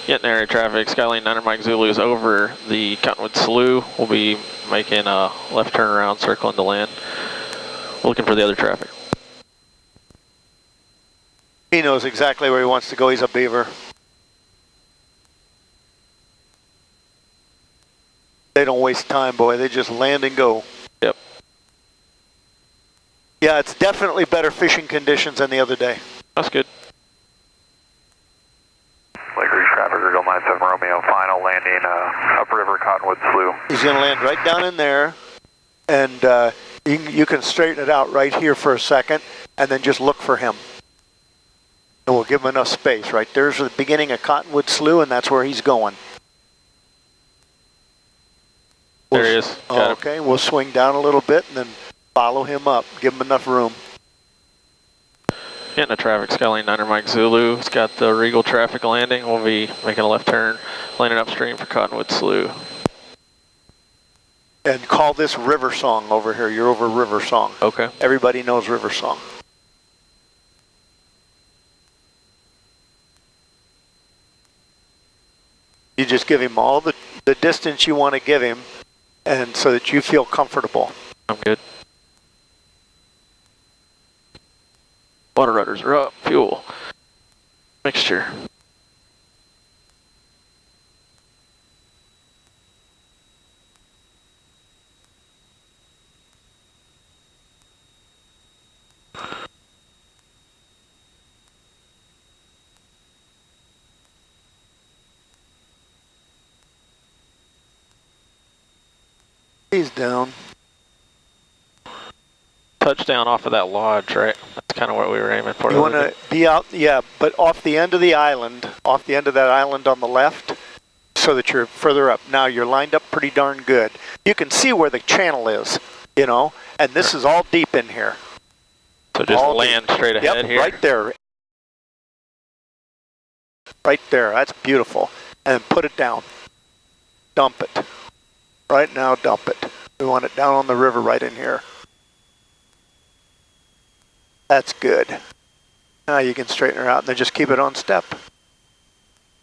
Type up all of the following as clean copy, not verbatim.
Yentna area traffic, Skylane 9 Mike Zulu is over the Cottonwood Slough. We'll be making a left turnaround, circling to land. Looking for the other traffic. He knows exactly where he wants to go. He's a beaver. They don't waste time, boy. They just land and go. Yep. Yeah, it's definitely better fishing conditions than the other day. That's good. Lake Ridge traffic, Eagle 97 Romeo, final landing upriver Cottonwood Slough. He's going to land right down in there, and you can straighten it out right here for a second, and then just look for him. And we'll give him enough space. Right there's the beginning of Cottonwood Slough, and that's where he's going. There he is. Okay, we'll swing down a little bit and then follow him up. Give him enough room. Yentna traffic, Skylane 9 Mike Zulu. It's got the Regal traffic landing. We'll be making a left turn, landing upstream for Cottonwood Slough. And call this River Song over here. You're over River Song. Okay. Everybody knows River Song. You just give him all the distance you want to give him, and so that you feel comfortable. I'm good. Water rudders are up. Fuel. Mixture. He's down. Touchdown off of that lodge, right? That's kind of what we were aiming for. You want to be out, yeah, but off the end of the island, off the end of that island on the left, so that you're further up. Now you're lined up pretty darn good. You can see where the channel is, you know, and this is all deep in here. So just all land deep. Straight ahead here? Right there. Right there, that's beautiful. And put it down. Dump it. Right now, dump it. We want it down on the river right in here. That's good. Now you can straighten her out and then just keep it on step.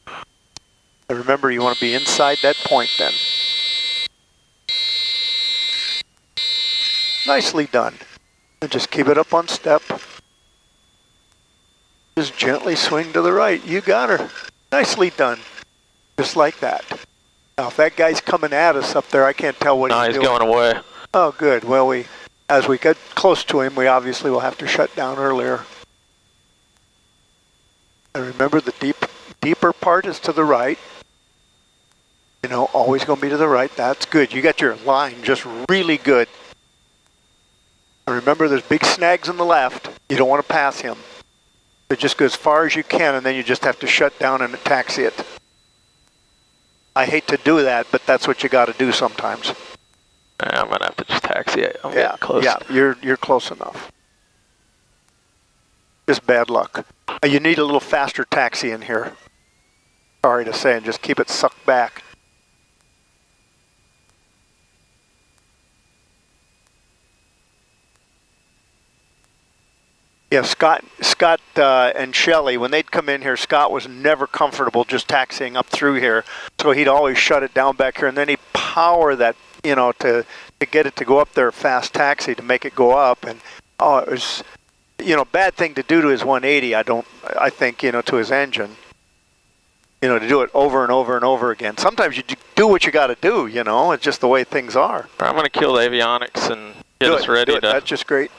And remember, you want to be inside that point then. Nicely done. And just keep it up on step. Just gently swing to the right. You got her. Nicely done. Just like that. Now, if that guy's coming at us up there, I can't tell what he's doing. No, he's going away. Oh, good. Well, as we get close to him, we obviously will have to shut down earlier. And remember, the deeper part is to the right. You know, always going to be to the right. That's good. You got your line just really good. And remember, there's big snags on the left. You don't want to pass him. So just go as far as you can, and then you just have to shut down and taxi it. I hate to do that, but that's what you got to do sometimes. I'm going to have to just taxi it. I'm getting close. Yeah, you're close enough. Just bad luck. You need a little faster taxi in here. Sorry to say, and just keep it sucked back. Yeah, Scott and Shelley, when they'd come in here, Scott was never comfortable just taxiing up through here. So he'd always shut it down back here, and then he'd power that, you know, to get it to go up there fast taxi to make it go up. And, oh, it was, you know, bad thing to do to his 180, I think, you know, to his engine. You know, to do it over and over and over again. Sometimes you do what you got to do, you know. It's just the way things are. I'm going to kill the avionics and get us ready to... That's just great.